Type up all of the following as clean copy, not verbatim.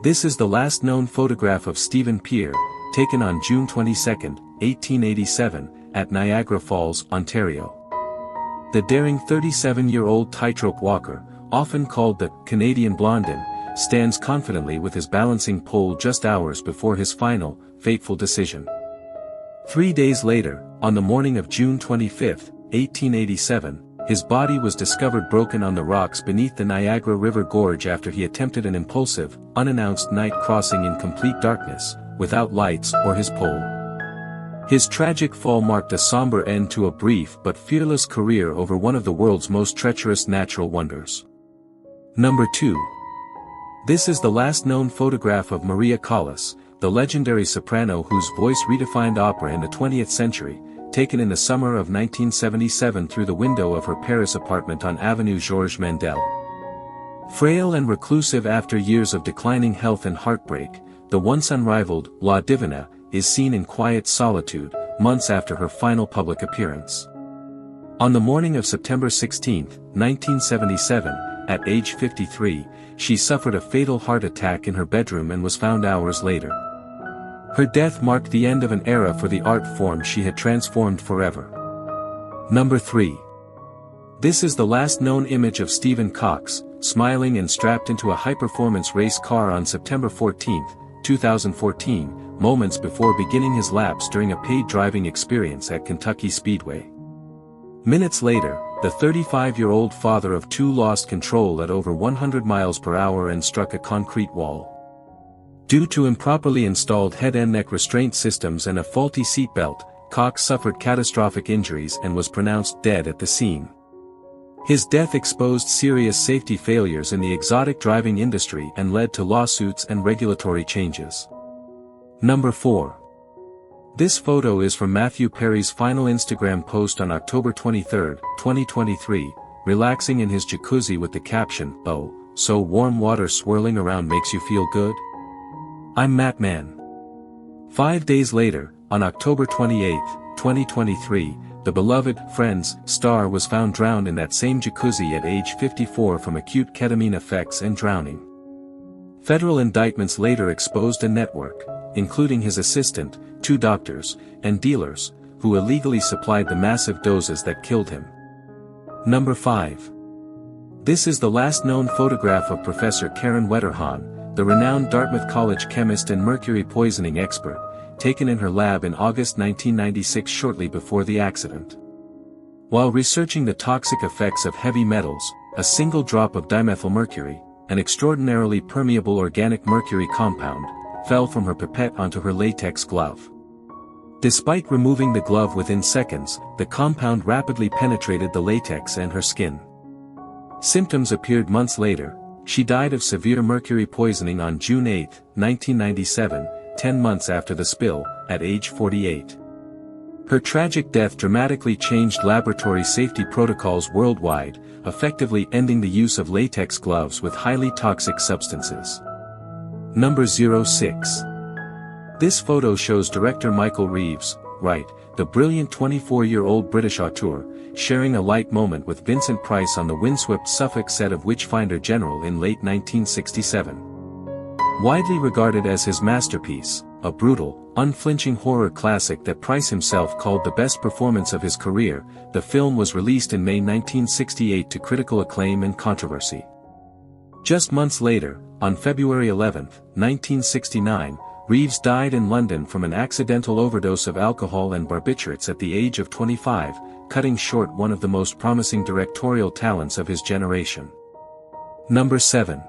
This is the last known photograph of Stephen Pear, taken on June 22, 1887, at Niagara Falls, Ontario. The daring 37-year-old tightrope walker, often called the Canadian Blondin, stands confidently with his balancing pole just hours before his final, fateful decision. 3 days later, on the morning of June 25, 1887, his body was discovered broken on the rocks beneath the Niagara River Gorge after he attempted an impulsive, unannounced night crossing in complete darkness, without lights or his pole. His tragic fall marked a somber end to a brief but fearless career over one of the world's most treacherous natural wonders. Number 2. This is the last known photograph of Maria Callas, the legendary soprano whose voice redefined opera in the 20th century, taken in the summer of 1977 through the window of her Paris apartment on Avenue Georges Mandel. Frail and reclusive after years of declining health and heartbreak, the once unrivaled La Divina is seen in quiet solitude, months after her final public appearance. On the morning of September 16, 1977, at age 53, she suffered a fatal heart attack in her bedroom and was found hours later. Her death marked the end of an era for the art form she had transformed forever. Number 3. This is the last known image of Stephen Cox, smiling and strapped into a high-performance race car on September 14, 2014, moments before beginning his laps during a paid driving experience at Kentucky Speedway. Minutes later, the 35-year-old father of two lost control at over 100 miles per hour and struck a concrete wall. Due to improperly installed head and neck restraint systems and a faulty seatbelt, Cox suffered catastrophic injuries and was pronounced dead at the scene. His death exposed serious safety failures in the exotic driving industry and led to lawsuits and regulatory changes. Number 4. This photo is from Matthew Perry's final Instagram post on October 23, 2023, relaxing in his jacuzzi with the caption, "Oh, so warm water swirling around makes you feel good? I'm Matt Mann." 5 days later, on October 28, 2023, the beloved Friends star was found drowned in that same jacuzzi at age 54 from acute ketamine effects and drowning. Federal indictments later exposed a network, including his assistant, 2 doctors, and dealers, who illegally supplied the massive doses that killed him. Number 5. This is the last known photograph of Professor Karen Wetterhahn, the renowned Dartmouth College chemist and mercury poisoning expert, taken in her lab in August 1996 shortly before the accident. While researching the toxic effects of heavy metals, a single drop of dimethylmercury, an extraordinarily permeable organic mercury compound, fell from her pipette onto her latex glove. Despite removing the glove within seconds, the compound rapidly penetrated the latex and her skin. Symptoms appeared months later. She died of severe mercury poisoning on June 8, 1997, 10 months after the spill, at age 48. Her tragic death dramatically changed laboratory safety protocols worldwide, effectively ending the use of latex gloves with highly toxic substances. Number 06. This photo shows director Michael Reeves Wright, the brilliant 24-year-old British auteur, sharing a light moment with Vincent Price on the windswept Suffolk set of Witchfinder General in late 1967. Widely regarded as his masterpiece, a brutal, unflinching horror classic that Price himself called the best performance of his career, the film was released in May 1968 to critical acclaim and controversy. Just months later, on February 11, 1969, Reeves died in London from an accidental overdose of alcohol and barbiturates at the age of 25, cutting short one of the most promising directorial talents of his generation. Number 7.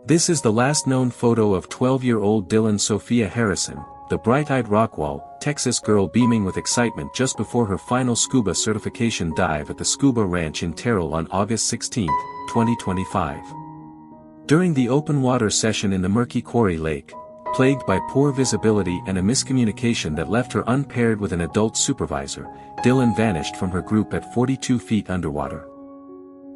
This is the last known photo of 12-year-old Dylan Sophia Harrison, the bright-eyed Rockwall, Texas girl beaming with excitement just before her final scuba certification dive at the Scuba Ranch in Terrell on August 16, 2025. During the open water session in the murky Quarry Lake, plagued by poor visibility and a miscommunication that left her unpaired with an adult supervisor, Dylan vanished from her group at 42 feet underwater.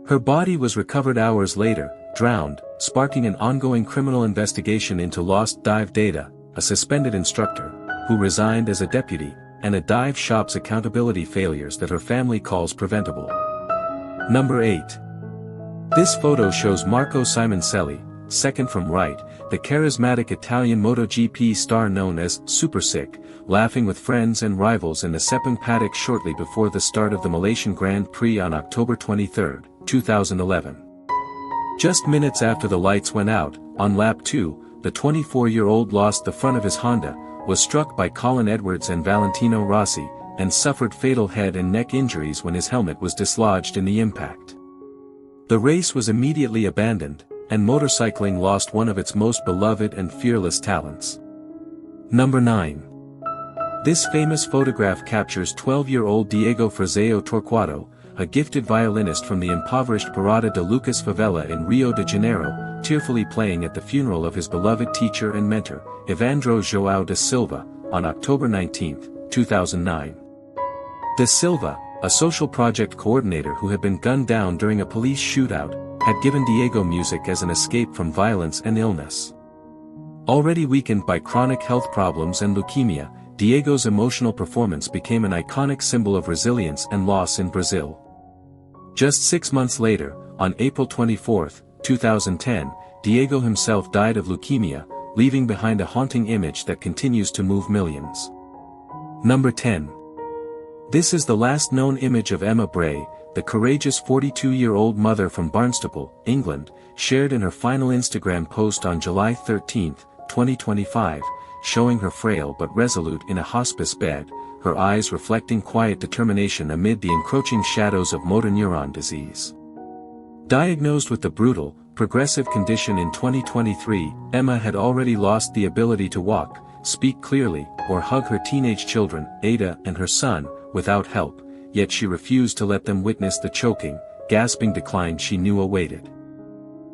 Her body was recovered hours later, drowned, sparking an ongoing criminal investigation into lost dive data, a suspended instructor, who resigned as a deputy, and a dive shop's accountability failures that her family calls preventable. Number 8. This photo shows Marco Simoncelli, second from right, the charismatic Italian MotoGP star known as Supersick, laughing with friends and rivals in the Sepang paddock shortly before the start of the Malaysian Grand Prix on October 23, 2011. Just minutes after the lights went out, on lap 2, the 24-year-old lost the front of his Honda, was struck by Colin Edwards and Valentino Rossi, and suffered fatal head and neck injuries when his helmet was dislodged in the impact. The race was immediately abandoned, and motorcycling lost one of its most beloved and fearless talents. Number 9. This famous photograph captures 12-year-old Diego Frazao Torquato, a gifted violinist from the impoverished Parada de Lucas favela in Rio de Janeiro, tearfully playing at the funeral of his beloved teacher and mentor, Evandro João da Silva, on October 19, 2009. Da Silva, a social project coordinator who had been gunned down during a police shootout, had given Diego music as an escape from violence and illness. Already weakened by chronic health problems and leukemia, Diego's emotional performance became an iconic symbol of resilience and loss in Brazil. Just 6 months later, on April 24, 2010, Diego himself died of leukemia, leaving behind a haunting image that continues to move millions. Number 10. This is the last known image of Emma Bray, the courageous 42-year-old mother from Barnstaple, England, shared in her final Instagram post on July 13, 2025, showing her frail but resolute in a hospice bed, her eyes reflecting quiet determination amid the encroaching shadows of motor neuron disease. Diagnosed with the brutal, progressive condition in 2023, Emma had already lost the ability to walk, speak clearly, or hug her teenage children, Ada and her son, without help, yet she refused to let them witness the choking, gasping decline she knew awaited.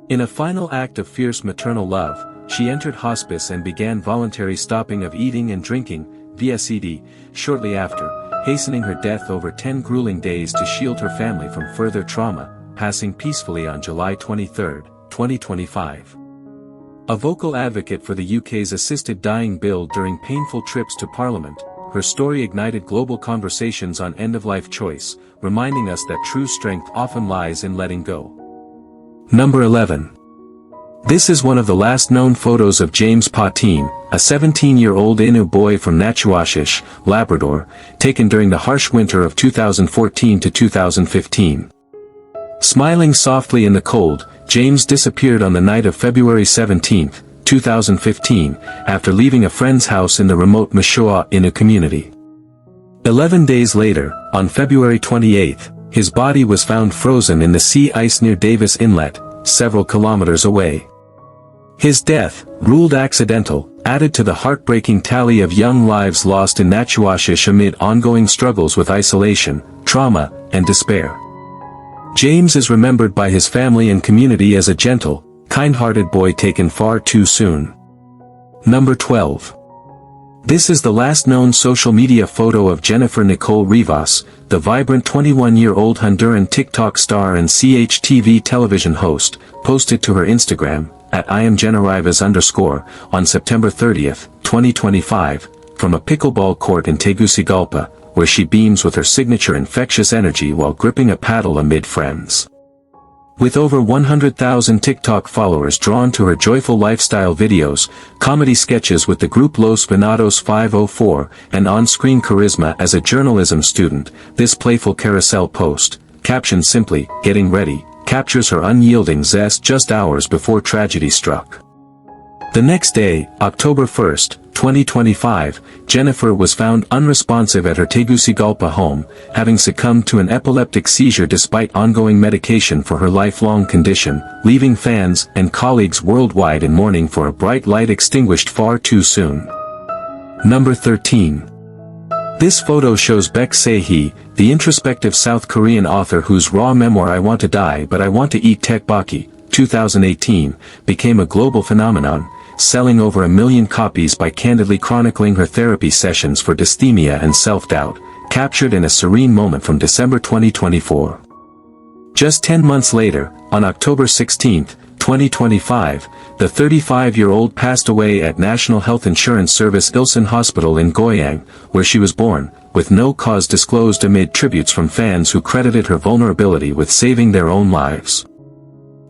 In a final act of fierce maternal love, she entered hospice and began voluntary stopping of eating and drinking, VSED, shortly after, hastening her death over 10 grueling days to shield her family from further trauma, passing peacefully on July 23, 2025. A vocal advocate for the UK's assisted dying bill during painful trips to Parliament, her story ignited global conversations on end-of-life choice, reminding us that true strength often lies in letting go. Number 11. This is one of the last known photos of James Poteen, a 17-year-old Innu boy from Natuashish, Labrador, taken during the harsh winter of 2014 to 2015. Smiling softly in the cold, James disappeared on the night of February 17, 2015, after leaving a friend's house in the remote Mashoa Innu community. 11 days later, on February 28, his body was found frozen in the sea ice near Davis Inlet, several kilometers away. His death, ruled accidental, added to the heartbreaking tally of young lives lost in Natuashish amid ongoing struggles with isolation, trauma, and despair. James is remembered by his family and community as a gentle, kind-hearted boy taken far too soon. Number 12. This is the last known social media photo of Jennifer Nicole Rivas, the vibrant 21-year-old Honduran TikTok star and CHTV television host, posted to her Instagram, at @IamJennaRivas_, on September 30, 2025, from a pickleball court in Tegucigalpa, where she beams with her signature infectious energy while gripping a paddle amid friends. With over 100,000 TikTok followers drawn to her joyful lifestyle videos, comedy sketches with the group Los Venados 504, and on-screen charisma as a journalism student, this playful carousel post, captioned simply, "Getting Ready," captures her unyielding zest just hours before tragedy struck. The next day, October 1, 2025, Jennifer was found unresponsive at her Tegucigalpa home, having succumbed to an epileptic seizure despite ongoing medication for her lifelong condition, leaving fans and colleagues worldwide in mourning for a bright light extinguished far too soon. Number 13. This photo shows Baek Se-hee, the introspective South Korean author whose raw memoir I Want to Die But I Want to Eat Tteokbokki, 2018, became a global phenomenon, selling over 1 million copies by candidly chronicling her therapy sessions for dysthymia and self-doubt, captured in a serene moment from December 2024. Just 10 months later, on October 16, 2025, the 35-year-old passed away at National Health Insurance Service Ilsan Hospital in Goyang, where she was born, with no cause disclosed amid tributes from fans who credited her vulnerability with saving their own lives.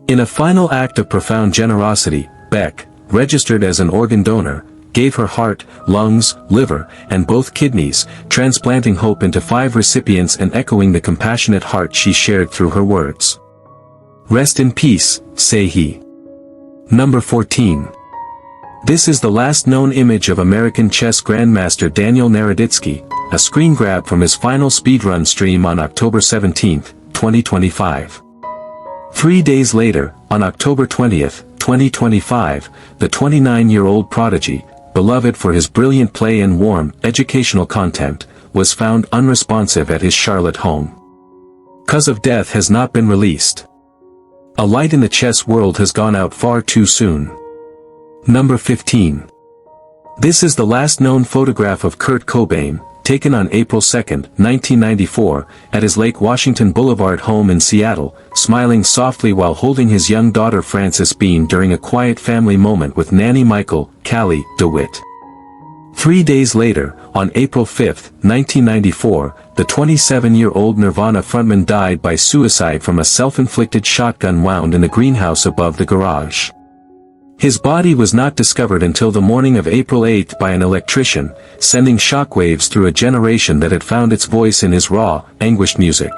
In a final act of profound generosity, Beck, registered as an organ donor, gave her heart, lungs, liver, and both kidneys, transplanting hope into 5 recipients and echoing the compassionate heart she shared through her words. Rest in peace, say he. Number 14. This is the last known image of American chess grandmaster Daniel Naroditsky, a screen grab from his final speedrun stream on October 17, 2025. 3 days later, on October 20, 2025, the 29-year-old prodigy, beloved for his brilliant play and warm, educational content, was found unresponsive at his Charlotte home. Cause of death has not been released. A light in the chess world has gone out far too soon. Number 15. This is the last known photograph of Kurt Cobain, taken on April 2, 1994, at his Lake Washington Boulevard home in Seattle, smiling softly while holding his young daughter Frances Bean during a quiet family moment with nanny Michael, Callie, DeWitt. 3 days later, on April 5, 1994, the 27-year-old Nirvana frontman died by suicide from a self-inflicted shotgun wound in the greenhouse above the garage. His body was not discovered until the morning of April 8 by an electrician, sending shockwaves through a generation that had found its voice in his raw, anguished music.